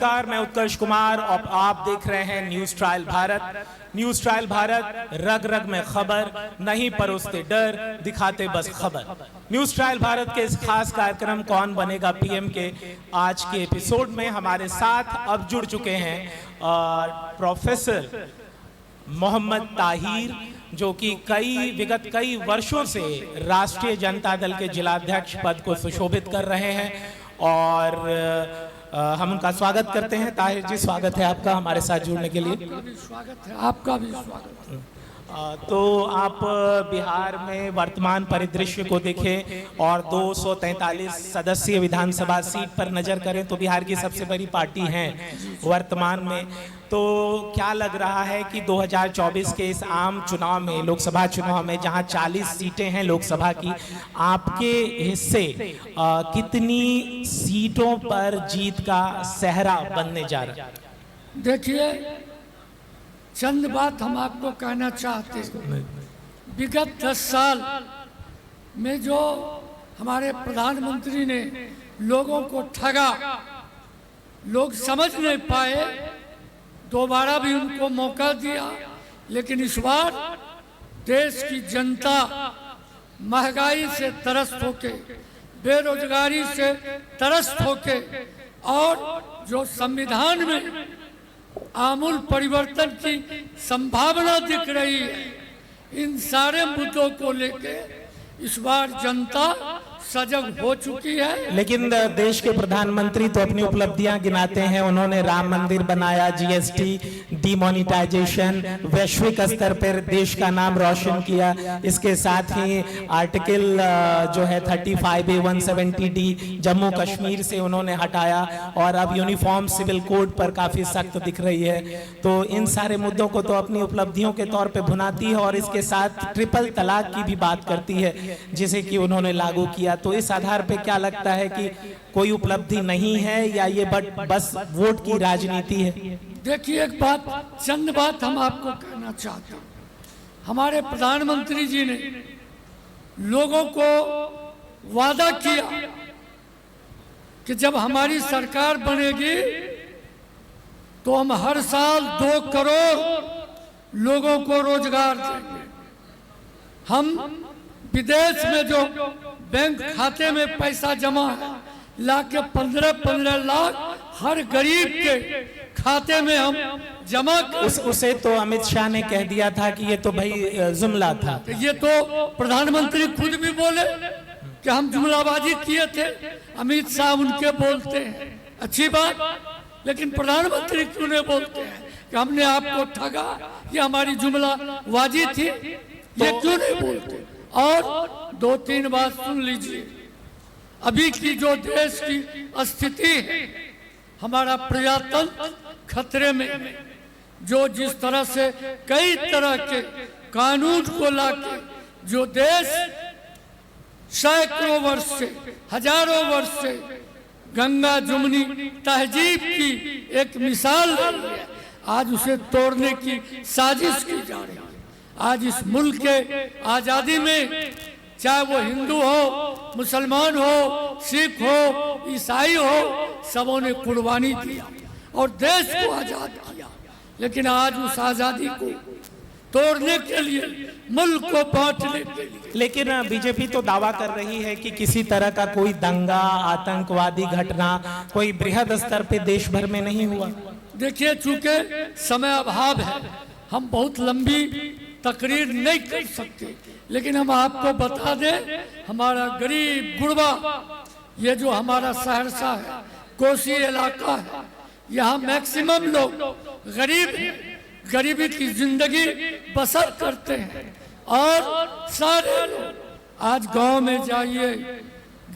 नमस्कार, मैं उत्कर्ष कुमार और आप देख रहे हैं news trial Bharat. News trial Bharat, रग रग में खबर, नहीं परोसते डर, दिखाते बस खबर। न्यूज ट्रायल भारत के इस खास कार्यक्रम कौन बनेगा पीएम के आज के एपिसोड में हमारे साथ अब जुड़ चुके हैं प्रोफेसर मोहम्मद ताहिर, जो कि विगत कई वर्षों से राष्ट्रीय जनता दल के जिलाध्यक्ष पद को सुशोभित कर रहे हैं और हम उनका स्वागत करते हैं। ताहिर जी, स्वागत है आपका हमारे साथ जुड़ने के लिए। आपका भी स्वागत है, आपका भी स्वागत है। तो आप बिहार में वर्तमान परिदृश्य को देखें और 243 सदस्यीय विधानसभा सीट पर नजर करें तो बिहार की सबसे बड़ी पार्टी है वर्तमान में। तो क्या लग रहा है कि 2024 के इस आम चुनाव में, लोकसभा चुनाव में, जहां 40 सीटें हैं लोकसभा की, आपके हिस्से कितनी सीटों पर जीत का सेहरा बनने जा रहा है? देखिए, चंद बात हम आपको कहना चाहते हैं। विगत 10 साल में जो हमारे प्रधानमंत्री ने लोगों को ठगा, लोग समझ नहीं पाए, दोबारा भी उनको मौका दिया, लेकिन इस बार देश की जनता महंगाई से त्रस्त होके, बेरोजगारी से त्रस्त होके और जो संविधान में आमूल परिवर्तन की संभावना दिख रही है, इन सारे मुद्दों को लेके इस बार जनता सजग हो चुकी है। लेकिन देश के प्रधानमंत्री तो अपनी उपलब्धियां गिनाते हैं। उन्होंने राम मंदिर बनाया, जीएसटी, डिमोनिटाइजेशन, वैश्विक स्तर पर देश का नाम रोशन किया। इसके साथ ही आर्टिकल जो है 35A 170D जम्मू कश्मीर से उन्होंने हटाया और अब यूनिफॉर्म सिविल कोड पर काफी सख्त दिख रही है। तो इन सारे मुद्दों को तो अपनी उपलब्धियों के तौर पर भुनाती है और इसके साथ ट्रिपल तलाक की भी बात करती है, जिसे कि उन्होंने लागू किया। तो इस आधार पे क्या लगता है कि कोई उपलब्धि नहीं है या ये बस वोट की राजनीति है? देखिए, एक बात, चंद बात हम आपको कहना चाहते हैं। हमारे प्रधानमंत्री जी ने लोगों को वादा किया कि जब हमारी सरकार बनेगी तो हम हर साल 2 करोड़ लोगों को रोजगार देंगे। हम विदेश में जो बैंक खाते में पैसा जमा है, लाके 15-15 लाख हर गरीब के खाते में हम जमा उसे तो अमित शाह ने कह दिया था कि ये तो भाई जुमला था। ये तो प्रधानमंत्री खुद भी बोले कि हम जुमलाबाजी किए थे। अमित शाह उनके बोलते हैं, अच्छी बात, लेकिन प्रधानमंत्री क्यों नहीं बोलते हैं कि हमने आपको ठगा, ये हमारी जुमलाबाजी थी? ये क्यों नहीं बोलते? और 2-3 बात सुन लीजिए। अभी की जो देश की स्थिति है, हमारा प्रजातंत्र खतरे में, जो जिस तरह से कई तरह के कानून को लाके जो देश सैकड़ों वर्ष से, हजारों वर्ष से गंगा जमुनी तहजीब की एक मिसाल रही है, आज उसे तोड़ने की साजिश की जा रही है। आज इस मुल्क के आजादी में, चाहे वो हिंदू हो, मुसलमान हो, सिख हो, ईसाई हो, सबों ने कुर्बानी दी और देश को आजाद किया। लेकिन आज उस आजादी को तोड़ने के लिए, मुल्क को बांटने के लिए, लेकिन बीजेपी तो दावा कर रही है कि किसी तरह का कोई दंगा, आतंकवादी घटना कोई बृहद स्तर पे देश भर में नहीं हुआ। देखिए, चूंकि समय अभाव है, हम बहुत लंबी तकरीर नहीं कर सकते, लेकिन हम आपको बता दें, हमारा गरीब गुरबा, ये जो हमारा सहरसा है, कोसी इलाका है, यहाँ मैक्सिमम लोग गरीब हैं, गरीबी की जिंदगी बसर करते हैं। और सारे लोग आज गांव में जाइए,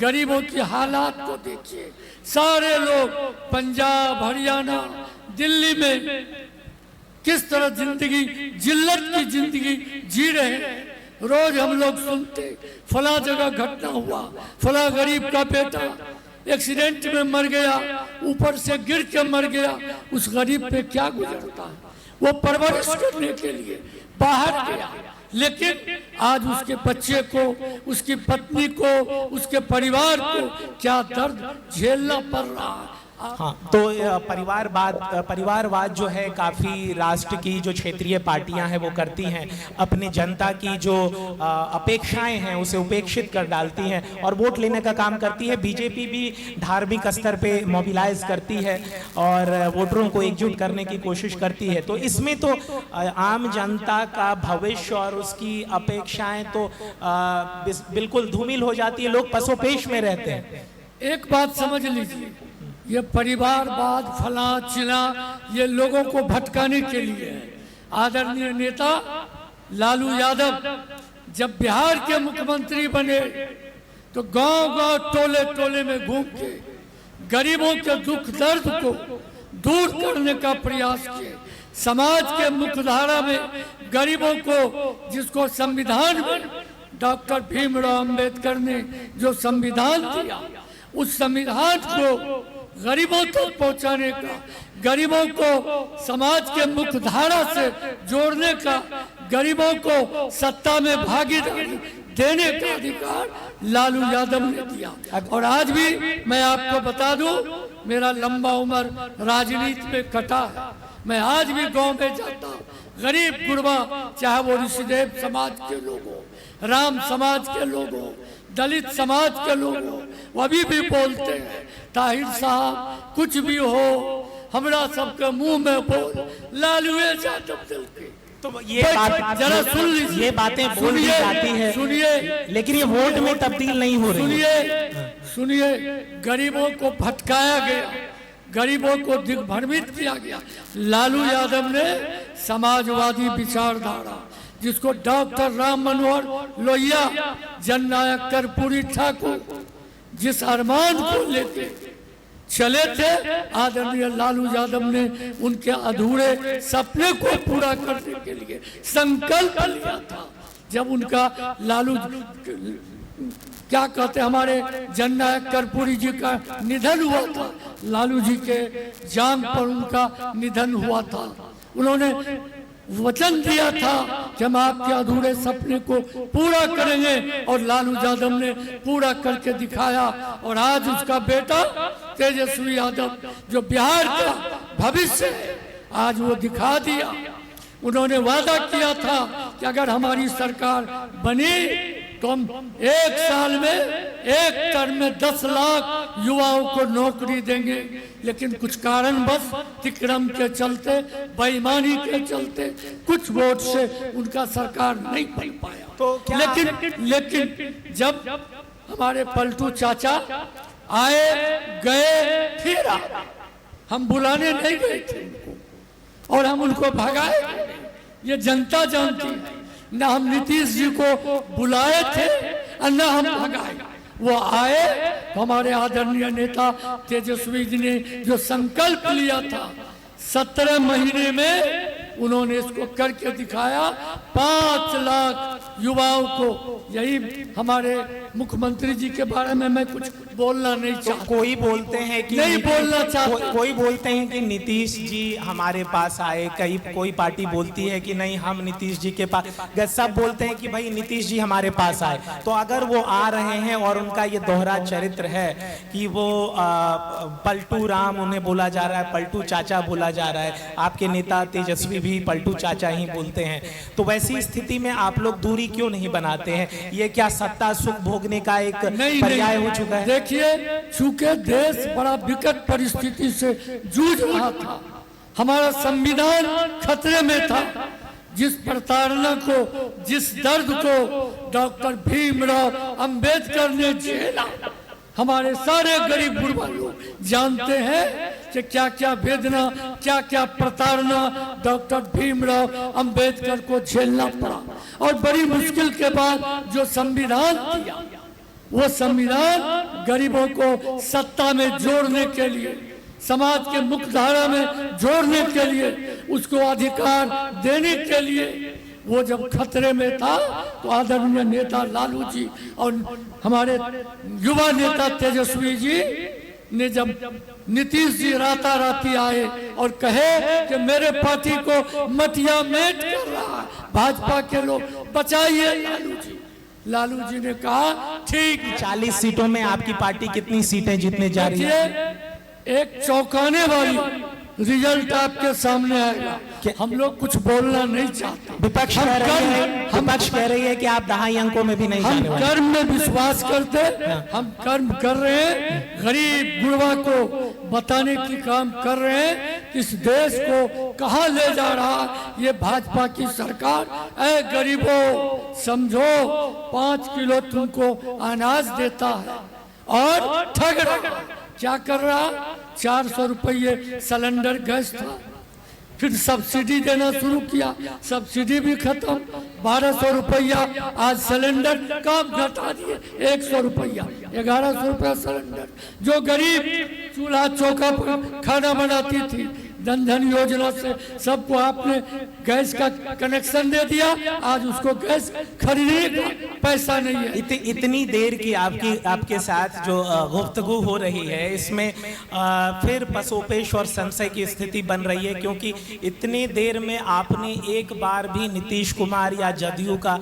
गरीबों की हालात को देखिए। सारे लोग पंजाब, हरियाणा, दिल्ली में किस तरह जिंदगी, जिल्लत की जिंदगी जी रहे हैं। रोज हम लोग सुनते, फला जगह घटना हुआ, फला गरीब का बेटा एक्सीडेंट में मर गया, ऊपर से गिर के मर गया। उस गरीब पे क्या गुजरता है? वो परवरिश करने के लिए बाहर गया, लेकिन आज उसके बच्चे को, उसकी पत्नी को, उसके परिवार को क्या दर्द झेलना पड़ रहा है। हाँ, तो परिवारवाद जो है काफी राष्ट्र की जो क्षेत्रीय पार्टियां हैं वो करती हैं, अपनी जनता की जो अपेक्षाएं हैं उसे उपेक्षित कर डालती हैं और वोट लेने का काम करती है। बीजेपी भी धार्मिक स्तर पे मोबिलाइज करती है और वोटरों को एकजुट करने की कोशिश करती है। तो इसमें तो आम जनता का भविष्य और उसकी अपेक्षाएं तो बिल्कुल धूमिल हो जाती है, लोग पसोपेश में रहते हैं। एक बात समझ लीजिए, ये परिवारवाद फला चिला ये लोगों को भटकाने के लिए है। आदरणीय नेता लालू यादव जब बिहार के मुख्यमंत्री बने तो गांव-गांव टोले-टोले में घूम के गरीबों के दुख दर्द को दूर करने का प्रयास किए। समाज के मुख्यधारा में गरीबों को, जिसको संविधान में डॉक्टर भीमराव अंबेडकर ने जो संविधान दिया, उस संविधान को गरीबों तक पहुंचाने का, गरीबों को समाज के मुख्य धारा से जोड़ने का, गरीबों को सत्ता में भागीदारी देने का अधिकार लालू यादव ने दिया। और आज भी मैं आपको बता दूं, मेरा लंबा उम्र राजनीति में कटा है। मैं आज भी गांव में जाता हूँ, गरीब गुरबा, चाहे वो ऋषिदेव समाज के लोग हो, राम समाज के लोग हो, दलित समाज के लोग हो, वो अभी भी बोलते हैं ताहिर साहब कुछ भी हो हमरा सबके मुंह में बोल लालू यादव दिल के। तो ये बात जरा सुन लीजिए, ये बातें बोल दी जाती है, सुनिए, लेकिन ये वोट में तब्दील नहीं हो रही। सुनिए, गरीबों को भटकाया गया, गरीबों को दिग्भ्रमित किया गया। लालू यादव ने समाजवादी विचारधारा, जिसको डॉक्टर राम मनोहर लोहिया, जननायक कर्पूरी ठाकुर जिस अरमान को लेके चले थे, आदरणीय लालू यादव ने उनके अधूरे सपने को पूरा करने के लिए संकल्प लिया था। जब उनका लालू क्या कहते हमारे जननायक कर्पूरी जी का निधन हुआ था, लालू जी के जान पर उनका निधन हुआ था, उन्होंने वचन दिया था कि हम आपके अधूरे सपने को पूरा करेंगे और लालू यादव ने पूरा करके दिखाया। और आज उसका बेटा तेजस्वी यादव जो बिहार का भविष्य है, आज वो दिखा दिया। उन्होंने वादा किया था कि अगर हमारी सरकार बनी तो हम एक साल में, एक टर्म में 10 लाख युवाओं को नौकरी देंगे। लेकिन कुछ कारणवश तिक्रम के चलते, बेईमानी के चलते, कुछ वोट से उनका सरकार नहीं बन पाया। तो लेकिन जब हमारे पलटू चाचा आए गए फिर हम बुलाने नहीं गए थे उनको और हम उनको भगाए, ये जनता जानती है। न हम नीतीश जी को बुलाए थे और न हम भगाए। वो आए तो हमारे आदरणीय नेता तेजस्वी जी ने जो संकल्प लिया था 17 महीने में उन्होंने इसको करके दिखाया। 5 लाख युवाओं को, यही हमारे मुख्यमंत्री जी के बारे में मैं कुछ बोलना नहीं चाहता। कोई बोलते हैं कि नहीं बोलना चाहता, कोई बोलते हैं कि नीतीश जी हमारे पास आए, कोई पार्टी बोलती है कि नहीं हम नीतीश जी के पास, सब बोलते हैं कि भाई नीतीश जी हमारे पास आए। तो अगर वो आ रहे हैं और उनका ये दोहरा चरित्र है कि वो पलटू राम उन्हें बोला जा रहा है, पलटू चाचा बोला जा रहा है, आपके नेता तेजस्वी भी पलटू चाचा ही बोलते हैं, तो वैसी स्थिति में आप लोग दूरी क्यों नहीं बनाते हैं? ये क्या सत्ता सुख भोगने का एक पर्याय हो चुका है? देखिए, चूंकि देश बड़ा विकट परिस्थिति से जूझ रहा था, हमारा संविधान खतरे में था, जिस प्रताड़ना को, जिस दर्द को डॉक्टर भीमराव अंबेडकर ने झेला, हमारे सारे गरीब गुरबा लोग जानते हैं कि क्या क्या वेदना, क्या क्या प्रताड़ना डॉक्टर भीमराव अंबेडकर को झेलना पड़ा। और बड़ी मुश्किल के बाद जो संविधान दिया, वो संविधान गरीबों को सत्ता में जोड़ने के लिए, समाज के मुख्यधारा में जोड़ने के लिए, उसको अधिकार देने के लिए, वो जब खतरे में था तो आदरणीय नेता लालू जी और हमारे युवा नेता तेजस्वी जी ने, जब नीतीश जी राताराती आए और कहे कि मेरे पार्टी को मटिया मेट कर रहा है भाजपा के लोग, बचाइए लालू जी। लालू जी ने कहा ठीक। 40 सीटों में आपकी पार्टी कितनी सीटें जीतने जा रही है? एक चौंकाने वाली रिजल्ट आपके सामने आएगा। हम लोग कुछ बोलना नहीं चाहते। विपक्ष कह रही है कि आप दहाई अंकों में भी नहीं जाने हम वाले। कर्म में विश्वास करते, हम कर्म कर रहे हैं, गरीब गुरबा को बताने की काम कर रहे हैं कि इस देश को कहाँ ले जा रहा ये भाजपा की सरकार। ऐ गरीबों समझो, 5 किलो तुमको अनाज देता है और ठग रहा। क्या कर रहा? 400 रुपये सिलेंडर गैस था, फिर सब्सिडी देना शुरू किया, सब्सिडी भी खत्म, 1200 रुपया आज सिलेंडर काम घटा दिए, 100 रुपया, 1100 रुपया सिलेंडर। जो गरीब चूल्हा चौका पर खाना बनाती थी, धन धन योजना से सबको आपने गैस का कनेक्शन दे दिया, आज उसको गैस खरीदने का पैसा नहीं है। इतनी देर की आपके साथ जो गुफ्तगू हो रही है, इसमें फिर पसोपेश और संशय की स्थिति बन रही है, क्योंकि इतनी देर में आपने एक बार भी नीतीश कुमार या जदयू का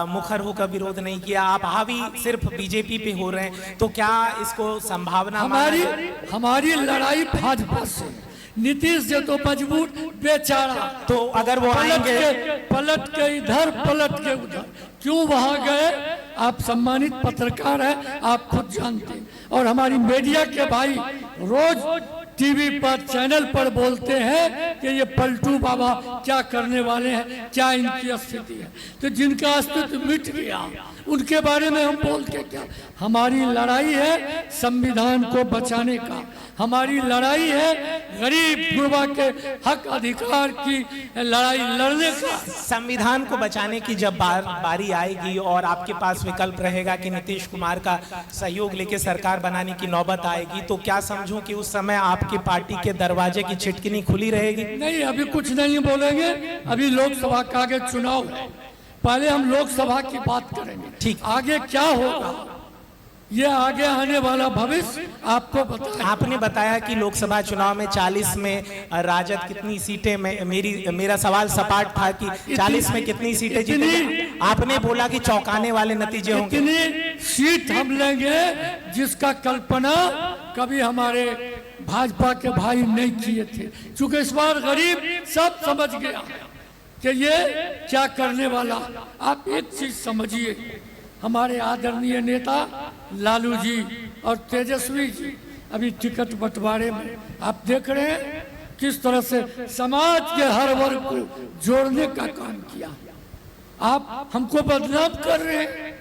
मुखर होकर विरोध नहीं किया। आप हावी सिर्फ बीजेपी पे हो रहे हैं, तो क्या इसको संभावना? हमारी लड़ाई भाजपा से, नीतीश जी तो मजबूर बेचारा, तो अगर वो पलट के इधर पलट के उधर क्यों वहां गए? आप सम्मानित पत्रकार हैं, आप खुद जानते हैं। और हमारी मीडिया के भाई रोज टीवी पर चैनल पर बोलते हैं कि ये पलटू बाबा क्या करने वाले हैं, क्या इनकी स्थिति है। तो जिनका अस्तित्व मिट गया उनके बारे में हम बोल के क्या? हमारी लड़ाई है संविधान को बचाने का, हमारी लड़ाई है गरीब गुरबा के हक अधिकार की लड़ाई लड़ने का। संविधान को बचाने की जब बारी आएगी और आपके पास विकल्प रहेगा कि नीतीश कुमार का सहयोग लेके सरकार बनाने की नौबत आएगी, तो क्या समझूं कि उस समय आपकी पार्टी के दरवाजे की छिटकिनी खुली रहेगी? नहीं, अभी कुछ नहीं बोलेंगे, अभी लोकसभा का आगे चुनाव है, पहले हम लोकसभा की बात करेंगे। ठीक, आगे क्या होगा ये आगे आने वाला भविष्य आपको पता है। आपने बताया कि लोकसभा चुनाव में 40 में राजद कितनी सीटें में, मेरा सवाल सपाट था कि 40 में कितनी सीटें जीतेंगे। आपने बोला कि चौंकाने वाले नतीजे होंगे। इतनी सीट हम लेंगे जिसका कल्पना कभी हमारे भाजपा के भाई नहीं किए थे। चूंकि इस बार गरीब सब समझ गया कि ये क्या करने वाला। आप एक चीज समझिए, हमारे आदरणीय नेता लालू जी और तेजस्वी जी अभी टिकट बंटवारे में आप देख रहे हैं किस तरह से समाज के हर वर्ग को जोड़ने का काम किया। आप हमको बदनाम कर रहे हैं।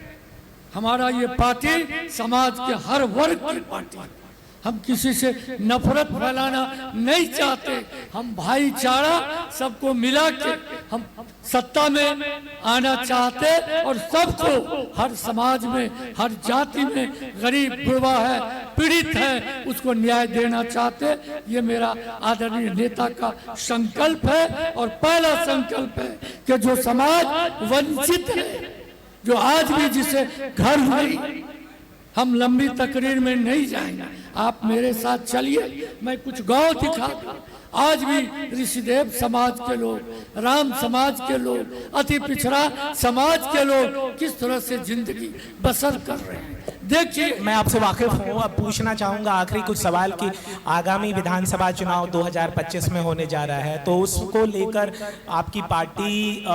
हमारा ये पार्टी समाज के हर वर्ग की पार्टी, हम किसी से नफरत फैलाना नहीं चाहते। हम भाईचारा सबको मिला के हम सत्ता में आना चाहते और सबको, हर समाज में, हर जाति में गरीब गुरबा है, पीड़ित है, उसको न्याय देना चाहते। ये मेरा आदरणीय नेता का संकल्प है। और पहला संकल्प है कि जो समाज वंचित है, जो आज भी जिसे घर नहीं, हम लंबी तकरीर में नहीं जाएंगे, आप मेरे साथ चलिए, मैं कुछ गांव दिखाऊंगा। आज भी ऋषिदेव समाज के लोग, राम समाज के लोग, अति पिछड़ा समाज के लोग किस तरह से जिंदगी बसर कर रहे हैं। देखिए, मैं आपसे वाकिफ हूँ। अब पूछना चाहूँगा आखिरी कुछ सवाल कि आगामी विधानसभा चुनाव 2025 में होने जा रहा है, तो उसको लेकर आपकी पार्टी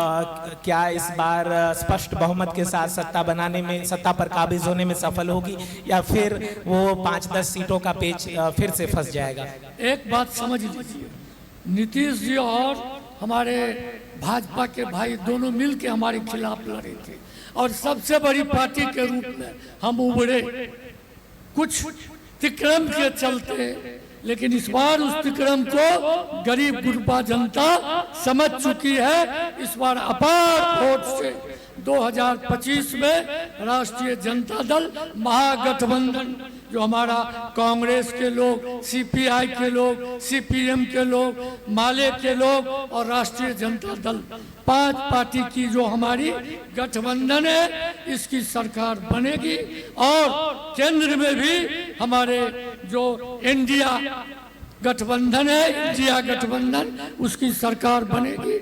क्या इस बार स्पष्ट बहुमत के साथ सत्ता बनाने में, सत्ता पर काबिज होने में सफल होगी, या फिर वो 5-10 सीटों का पेच फिर से फंस जाएगा? एक बात समझ लीजिए, नीतीश जी और हमारे भाजपा के भाई दोनों मिलकर हमारे खिलाफ लड़े थे और सबसे बड़ी पार्टी के रूप में हम उभरे, कुछ तिक्रम के चलते। लेकिन इस बार उस तिक्रम को गरीब गुरबा जनता समझ चुकी है। इस बार अपार वोट से 2025 में राष्ट्रीय जनता दल महागठबंधन, जो हमारा कांग्रेस के लोग, सीपीआई के लोग, सीपीएम के लोग, माले के लोग और राष्ट्रीय जनता दल, 5 पार्टी की जो हमारी गठबंधन है, इसकी सरकार बनेगी। और केंद्र में भी हमारे जो इंडिया गठबंधन है, इंडिया गठबंधन, उसकी सरकार बनेगी।